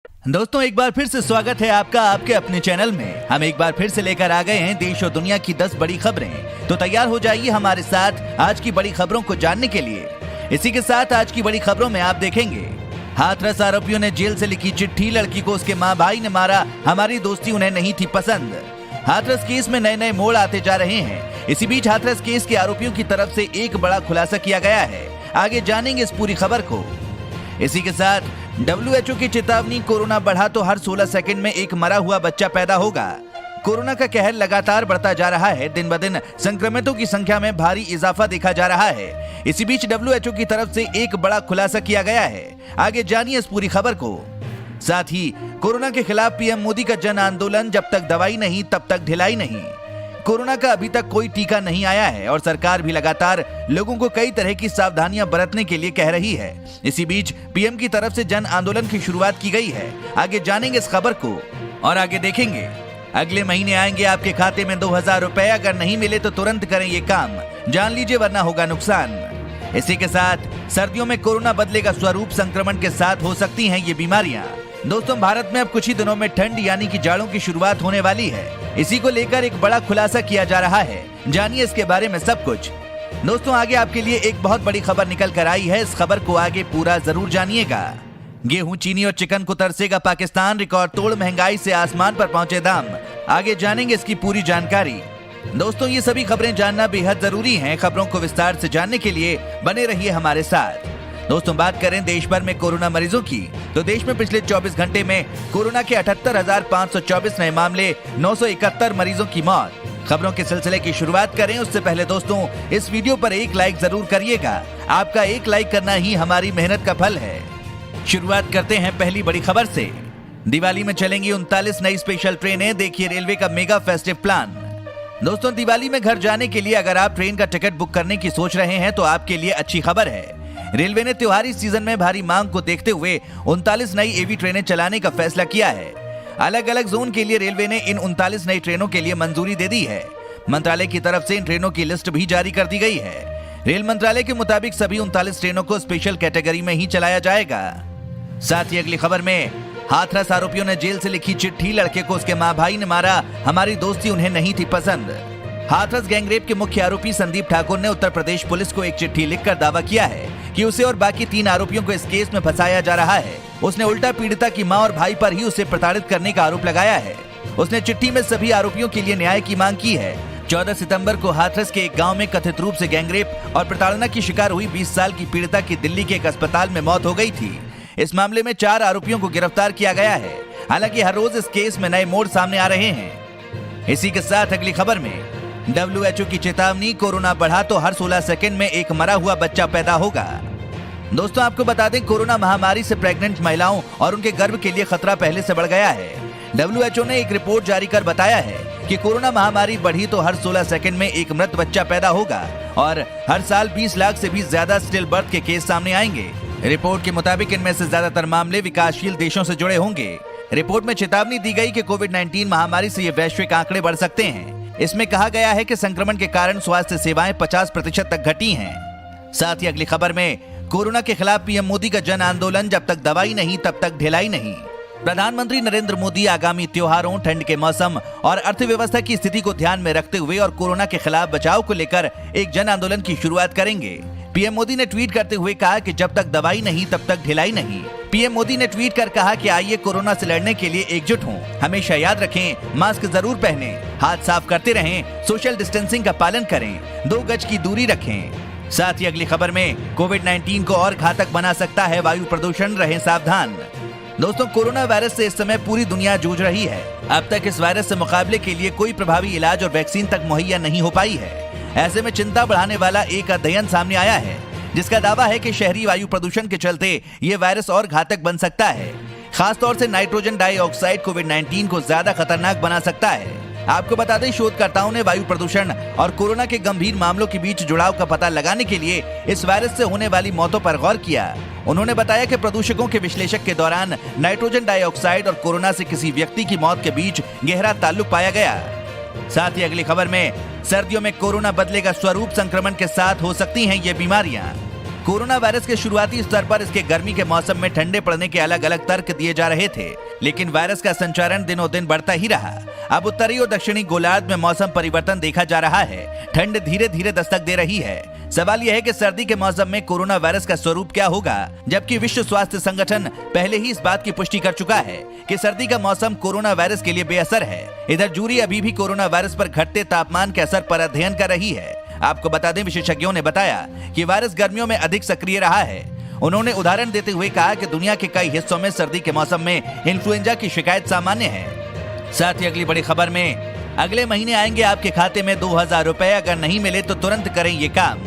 दोस्तों एक बार फिर से स्वागत है आपका आपके अपने चैनल में। हम एक बार फिर से लेकर आ गए हैं देश और दुनिया की 10 बड़ी खबरें। तो तैयार हो जाइए हमारे साथ आज की बड़ी खबरों को जानने के लिए। इसी के साथ आज की बड़ी खबरों में आप देखेंगे, हाथरस आरोपियों ने जेल से लिखी चिट्ठी, लड़की को उसके माँ भाई ने मारा, हमारी दोस्ती उन्हें नहीं थी पसंद। हाथरस केस में नए नए मोड़ आते जा रहे हैं। इसी बीच हाथरस केस के आरोपियों की तरफ से एक बड़ा खुलासा किया गया है। आगे जानेंगे इस पूरी खबर को। इसी के साथ WHO की चेतावनी, कोरोना बढ़ा तो हर 16 सेकंड में एक मरा हुआ बच्चा पैदा होगा। कोरोना का कहर लगातार बढ़ता जा रहा है। दिन ब दिन संक्रमितों की संख्या में भारी इजाफा देखा जा रहा है। इसी बीच WHO की तरफ से एक बड़ा खुलासा किया गया है। आगे जानिए इस पूरी खबर को। साथ ही कोरोना के खिलाफ पीएम मोदी का जन आंदोलन, जब तक दवाई नहीं तब तक ढिलाई नहीं। कोरोना का अभी तक कोई टीका नहीं आया है और सरकार भी लगातार लोगों को कई तरह की सावधानियां बरतने के लिए कह रही है। इसी बीच पीएम की तरफ से जन आंदोलन की शुरुआत की गई है। आगे जानेंगे इस खबर को और आगे देखेंगे, अगले महीने आएंगे आपके खाते में 2000 रुपए, अगर नहीं मिले तो तुरंत करें ये काम, जान लीजिए वरना होगा नुकसान। इसी के साथ सर्दियों में कोरोना बदलेगा स्वरूप, संक्रमण के साथ हो सकती हैं ये बीमारियां। दोस्तों भारत में अब कुछ ही दिनों में ठंड यानी कि जाड़ों की शुरुआत होने वाली है। इसी को लेकर एक बड़ा खुलासा किया जा रहा है। जानिए इसके बारे में सब कुछ। दोस्तों आगे आपके लिए एक बहुत बड़ी खबर निकल कर आई है। इस खबर को आगे पूरा जरूर जानिएगा। गेहूं, चीनी और चिकन को तरसेगा पाकिस्तान, रिकॉर्ड तोड़ महंगाई से आसमान पर पहुंचे दाम। आगे जानेंगे इसकी पूरी जानकारी। दोस्तों ये सभी खबरें जानना बेहद जरूरी है। खबरों को विस्तार से जानने के लिए बने रहिए हमारे साथ। दोस्तों बात करें देश भर में कोरोना मरीजों की, तो देश में पिछले 24 घंटे में कोरोना के 78,524 नए मामले, 971 मरीजों की मौत। खबरों के सिलसिले की शुरुआत करें उससे पहले दोस्तों इस वीडियो पर एक लाइक जरूर करिएगा। आपका एक लाइक करना ही हमारी मेहनत का फल है। शुरुआत करते हैं पहली बड़ी खबर से। दिवाली में चलेंगी 39 नई स्पेशल ट्रेनें, देखिए रेलवे का मेगा फेस्टिव प्लान। दोस्तों दिवाली में घर जाने के लिए अगर आप ट्रेन का टिकट बुक करने की सोच रहे हैं तो आपके लिए अच्छी खबर है। रेलवे ने त्योहारी सीजन में भारी मांग को देखते हुए 39 नई एवी ट्रेनें चलाने का फैसला किया है। अलग अलग जोन के लिए रेलवे ने इन 39 नई ट्रेनों के लिए मंजूरी दे दी है। मंत्रालय की तरफ से इन ट्रेनों की लिस्ट भी जारी कर दी गई है। रेल मंत्रालय के मुताबिक सभी 39 ट्रेनों को स्पेशल कैटेगरी में ही चलाया जाएगा। साथ ही अगली खबर में, हाथरस आरोपियों ने जेल से लिखी चिट्ठी, लड़के को उसके माँ भाई ने मारा, हमारी दोस्ती उन्हें नहीं थी पसंद। हाथरस गैंगरेप के मुख्य आरोपी संदीप ठाकुर ने उत्तर प्रदेश पुलिस को एक चिट्ठी लिखकर दावा किया है कि उसे और बाकी 3 आरोपियों को इस केस में फंसाया जा रहा है। उसने उल्टा पीड़िता की मां और भाई पर ही उसे प्रताड़ित करने का आरोप लगाया है। उसने चिट्ठी में सभी आरोपियों के लिए न्याय की मांग की है। 14 सितंबर को हाथरस के एक गांव में कथित रूप से गैंगरेप और प्रताड़ना की शिकार हुई 20 साल की पीड़िता की दिल्ली के एक अस्पताल में मौत हो गई थी। इस मामले में 4 आरोपियों को गिरफ्तार किया गया है। हालांकि हर रोज इस केस में नए मोड़ सामने आ रहे हैं। इसी के साथ अगली खबर में, WHO की चेतावनी, कोरोना बढ़ा तो हर 16 सेकंड में एक मरा हुआ बच्चा पैदा होगा। दोस्तों आपको बता दें, कोरोना महामारी से प्रेग्नेंट महिलाओं और उनके गर्भ के लिए खतरा पहले से बढ़ गया है। WHO ने एक रिपोर्ट जारी कर बताया है कि कोरोना महामारी बढ़ी तो हर 16 सेकंड में एक मृत बच्चा पैदा होगा और हर साल 20 लाख से भी ज्यादा स्टिल बर्थ के केस सामने आएंगे। रिपोर्ट के मुताबिक इनमें से ज्यादातर मामले विकासशील देशों से जुड़े होंगे। रिपोर्ट में चेतावनी दी गई कि कोविड-19 महामारी से ये वैश्विक आंकड़े बढ़ सकते हैं। इसमें कहा गया है कि संक्रमण के कारण स्वास्थ्य सेवाएं 50% तक घटी हैं। साथ ही अगली खबर में, कोरोना के खिलाफ पीएम मोदी का जन आंदोलन, जब तक दवाई नहीं तब तक ढिलाई नहीं। प्रधानमंत्री नरेंद्र मोदी आगामी त्योहारों, ठंड के मौसम और अर्थव्यवस्था की स्थिति को ध्यान में रखते हुए और कोरोना के खिलाफ बचाव को लेकर एक जन आंदोलन की शुरुआत करेंगे। पीएम मोदी ने ट्वीट करते हुए कहा कि जब तक दवाई नहीं तब तक ढिलाई नहीं। पीएम मोदी ने ट्वीट कर कहा कि आइए कोरोना से लड़ने के लिए एकजुट हों। हमेशा याद रखें, मास्क जरूर पहनें, हाथ साफ करते रहें, सोशल डिस्टेंसिंग का पालन करें, 2 गज की दूरी रखें। साथ ही अगली खबर में, कोविड-19 को और घातक बना सकता है वायु प्रदूषण, रहें सावधान। दोस्तों कोरोना वायरस से इस समय पूरी दुनिया जूझ रही है। अब तक इस वायरस से मुकाबले के लिए कोई प्रभावी इलाज और वैक्सीन तक मुहैया नहीं हो पाई है। ऐसे में चिंता बढ़ाने वाला एक अध्ययन सामने आया है जिसका दावा है कि शहरी वायु प्रदूषण के चलते ये वायरस और घातक बन सकता है। खासतौर से नाइट्रोजन डाइऑक्साइड कोविड-19 को ज्यादा खतरनाक बना सकता है। आपको बता दें, शोधकर्ताओं ने वायु प्रदूषण और कोरोना के गंभीर मामलों के बीच जुड़ाव का पता लगाने के लिए इस वायरस से होने वाली मौतों पर गौर किया। उन्होंने बताया कि प्रदूषकों के विश्लेषण के दौरान नाइट्रोजन डाइऑक्साइड और कोरोना से किसी व्यक्ति की मौत के बीच गहरा ताल्लुक पाया गया। साथ ही अगली खबर में, सर्दियों में कोरोना बदलेगा स्वरूप, संक्रमण के साथ हो सकती हैं ये बीमारियां। कोरोना वायरस के शुरुआती स्तर पर इसके गर्मी के मौसम में ठंडे पड़ने के अलग अलग तर्क दिए जा रहे थे, लेकिन वायरस का संचारण दिनों दिन बढ़ता ही रहा। अब उत्तरी और दक्षिणी गोलार्ध में मौसम परिवर्तन देखा जा रहा है। ठंड धीरे धीरे दस्तक दे रही है। सवाल यह है कि सर्दी के मौसम में कोरोना वायरस का स्वरूप क्या होगा, जबकि विश्व स्वास्थ्य संगठन पहले ही इस बात की पुष्टि कर चुका है कि सर्दी का मौसम कोरोना वायरस के लिए बेअसर है। इधर जूरी अभी भी कोरोना वायरस पर घटते तापमान के असर पर अध्ययन कर रही है। आपको बता दें, विशेषज्ञों ने बताया कि वायरस गर्मियों में अधिक सक्रिय रहा है। उन्होंने उदाहरण देते हुए कहा कि दुनिया के कई हिस्सों में सर्दी के मौसम में इन्फ्लुएंजा की शिकायत सामान्य है। साथ ही अगली बड़ी खबर में, अगले महीने आएंगे आपके खाते में 2000 रुपए, अगर नहीं मिले तो तुरंत करें ये काम।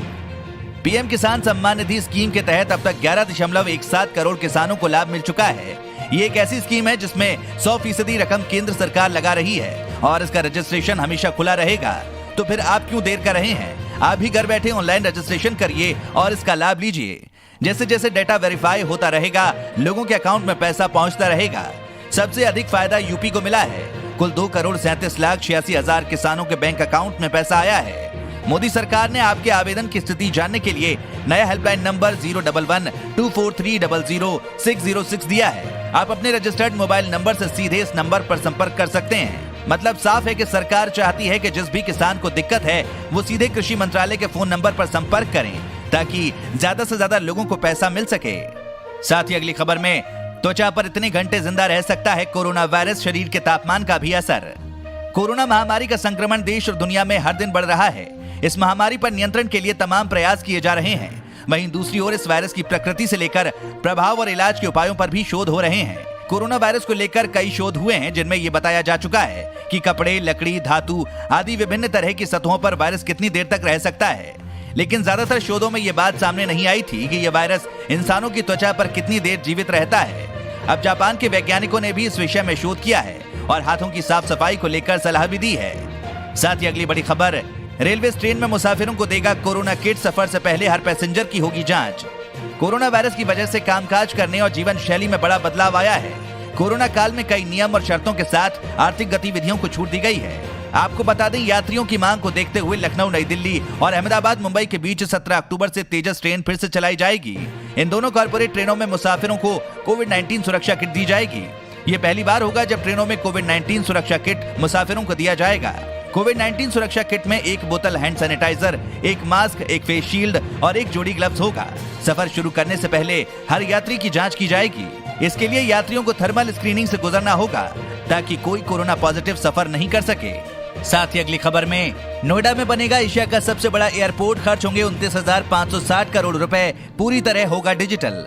पीएम किसान सम्मान निधि स्कीम के तहत अब तक 11.17 करोड़ किसानों को लाभ मिल चुका है। ये एक ऐसी स्कीम है जिसमें 100% रकम केंद्र सरकार लगा रही है और इसका रजिस्ट्रेशन हमेशा खुला रहेगा। तो फिर आप क्यों देर कर रहे हैं? आप भी घर बैठे ऑनलाइन रजिस्ट्रेशन करिए और इसका लाभ लीजिए। जैसे जैसे डेटा वेरीफाई होता रहेगा, लोगों के अकाउंट में पैसा पहुंचता रहेगा। सबसे अधिक फायदा यूपी को मिला है। कुल 2,37,86,000 किसानों के बैंक अकाउंट में पैसा आया है। मोदी सरकार ने आपके आवेदन की स्थिति जानने के लिए नया हेल्पलाइन नंबर 011-243-00606 दिया है। आप अपने रजिस्टर्ड मोबाइल नंबर से सीधे इस नंबर पर संपर्क कर सकते हैं। मतलब साफ है कि सरकार चाहती है कि जिस भी किसान को दिक्कत है वो सीधे कृषि मंत्रालय के फोन नंबर पर संपर्क करें, ताकि ज्यादा से ज्यादा लोगों को पैसा मिल सके। साथ ही अगली खबर में, त्वचा पर इतने घंटे जिंदा रह सकता है कोरोना वायरस, शरीर के तापमान का भी असर। कोरोना महामारी का संक्रमण देश और दुनिया में हर दिन बढ़ रहा है। इस महामारी पर नियंत्रण के लिए तमाम प्रयास किए जा रहे हैं। वहीं दूसरी ओर इस वायरस की प्रकृति से लेकर प्रभाव और इलाज के उपायों पर भी शोध हो रहे हैं। कोरोना वायरस को लेकर कई शोध हुए हैं जिनमें ये बताया जा चुका है कि कपड़े, लकड़ी, धातु आदि विभिन्न तरह की सतहों पर वायरस कितनी देर तक रह सकता है। लेकिन ज्यादातर शोधों में ये बात सामने नहीं आई थी कि यह वायरस इंसानों की त्वचा पर कितनी देर जीवित रहता है। अब जापान के वैज्ञानिकों ने भी इस विषय में शोध किया है और हाथों की साफ सफाई को लेकर सलाह भी दी है। साथ ही अगली बड़ी खबर, रेलवे ट्रेन में मुसाफिरों को देगा कोरोना किट, सफर से पहले हर पैसेंजर की होगी जांच। कोरोना वायरस की वजह से कामकाज करने और जीवन शैली में बड़ा बदलाव आया है। कोरोना काल में कई नियम और शर्तों के साथ आर्थिक गतिविधियों को छूट दी गई है। आपको बता दें, यात्रियों की मांग को देखते हुए लखनऊ, नई दिल्ली और अहमदाबाद, मुंबई के बीच 17 अक्टूबर से तेजस ट्रेन फिर से चलाई जाएगी। इन दोनों कॉर्पोरेट ट्रेनों में मुसाफिरों को कोविड-19 सुरक्षा किट दी जाएगी। ये पहली बार होगा जब ट्रेनों में कोविड-19 सुरक्षा किट मुसाफिरों को दिया जाएगा। कोविड-19 सुरक्षा किट में 1 बोतल hand sanitizer, 1 mask, 1 face shield और 1 जोड़ी ग्लव्स होगा। सफर शुरू करने से पहले हर यात्री की जांच की जाएगी। इसके लिए यात्रियों को थर्मल स्क्रीनिंग से गुजरना होगा ताकि कोई कोरोना पॉजिटिव सफर नहीं कर सके। साथ ही अगली खबर में, नोएडा में बनेगा एशिया का सबसे बड़ा एयरपोर्ट, खर्च होंगे 29,560 करोड़ रुपए, पूरी तरह होगा डिजिटल।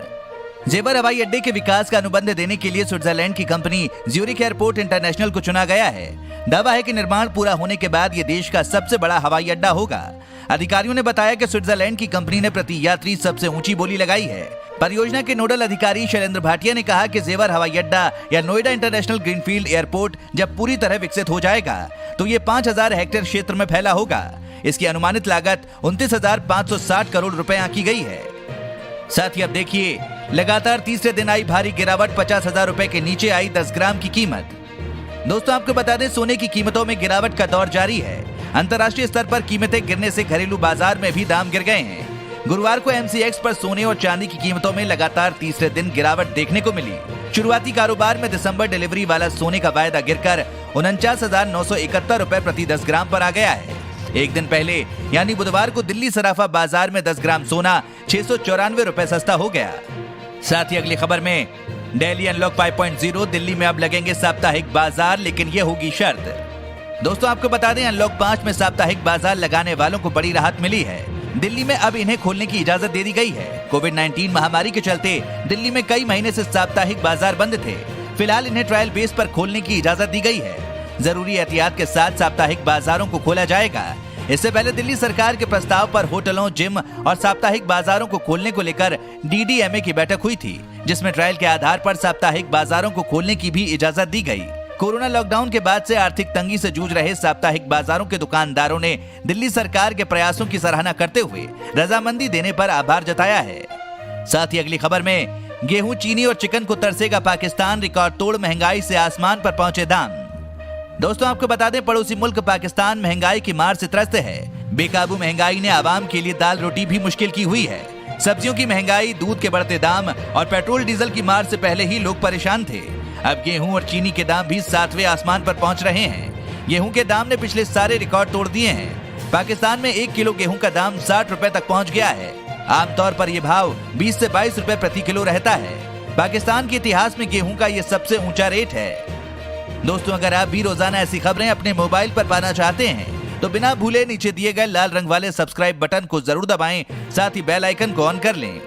जेवर हवाई अड्डे के विकास का अनुबंध देने के लिए स्विट्जरलैंड की कंपनी ज्यूरिख एयरपोर्ट इंटरनेशनल को चुना गया है। दावा है कि निर्माण पूरा होने के बाद ये देश का सबसे बड़ा हवाई अड्डा होगा। अधिकारियों ने बताया कि स्विट्जरलैंड की कंपनी ने प्रति यात्री सबसे ऊंची बोली लगाई है। परियोजना के नोडल अधिकारी शैलेंद्र भाटिया ने कहा कि जेवर हवाई अड्डा या नोएडा इंटरनेशनल ग्रीनफील्ड एयरपोर्ट जब पूरी तरह विकसित हो जाएगा तो ये 5,000 हेक्टेयर क्षेत्र में फैला होगा। इसकी अनुमानित लागत 29,560 करोड़ रुपए आंकी गई है। साथ ही अब देखिए, लगातार तीसरे दिन आई भारी गिरावट, 50,000 रुपए के नीचे आई 10 ग्राम की कीमत। दोस्तों, आपको बता दें, सोने की कीमतों में गिरावट का दौर जारी है। अंतर्राष्ट्रीय स्तर पर कीमतें गिरने से घरेलू बाजार में भी दाम गिर गए हैं। गुरुवार को MCX पर सोने और चांदी की कीमतों में लगातार तीसरे दिन गिरावट देखने को मिली। शुरुआती कारोबार में दिसंबर डिलीवरी वाला सोने का वायदा गिरकर 49,971 रुपए प्रति 10 ग्राम पर आ गया है। एक दिन पहले यानी बुधवार को दिल्ली सराफा बाजार में 10 ग्राम सोना 694 रुपए सस्ता हो गया। साथ ही अगली खबर में, दिल्ली अनलॉक 5.0, दिल्ली में अब लगेंगे साप्ताहिक बाजार, लेकिन ये होगी शर्त। दोस्तों, आपको बता दें, अनलॉक 5 में साप्ताहिक बाजार लगाने वालों को बड़ी राहत मिली है। दिल्ली में अब इन्हें खोलने की इजाजत दे दी गई है। कोविड-19 महामारी के चलते दिल्ली में कई महीने से साप्ताहिक बाजार बंद थे। फिलहाल इन्हें ट्रायल बेस पर खोलने की इजाजत दी गई है। जरूरी एहतियात के साथ साप्ताहिक बाजारों को खोला जाएगा। इससे पहले दिल्ली सरकार के प्रस्ताव पर होटलों, जिम और साप्ताहिक बाजारों को खोलने को लेकर DDMA की बैठक हुई थी, जिसमें ट्रायल के आधार पर साप्ताहिक बाजारों को खोलने की भी इजाजत दी गई। कोरोना लॉकडाउन के बाद से आर्थिक तंगी से जूझ रहे साप्ताहिक बाजारों के दुकानदारों ने दिल्ली सरकार के प्रयासों की सराहना करते हुए रजामंदी देने पर आभार जताया है। साथ ही अगली खबर में, गेहूं, चीनी और चिकन को तरसेगा पाकिस्तान, रिकॉर्ड तोड़ महंगाई से आसमान पर पहुंचे दाम। दोस्तों, आपको बता दें, पड़ोसी मुल्क पाकिस्तान महंगाई की मार से त्रस्त है। बेकाबू महंगाई ने आवाम के लिए दाल रोटी भी मुश्किल की हुई है। सब्जियों की महंगाई, दूध के बढ़ते दाम और पेट्रोल डीजल की मार से पहले ही लोग परेशान थे। अब गेहूं और चीनी के दाम भी 7वें आसमान पर पहुंच रहे हैं। गेहूं के दाम ने पिछले सारे रिकॉर्ड तोड़ दिए हैं। पाकिस्तान में 1 किलो गेहूं का दाम 60 रुपए तक पहुंच गया है। आमतौर पर यह भाव 20 से 22 रुपए प्रति किलो रहता है। पाकिस्तान के इतिहास में गेहूं का यह सबसे ऊंचा रेट है। दोस्तों, अगर आप भी रोजाना ऐसी खबरें अपने मोबाइल पर पाना चाहते हैं तो बिना भूले नीचे दिए गए लाल रंग वाले सब्सक्राइब बटन को जरूर दबाएं, साथ ही बेल आइकन को ऑन कर लें।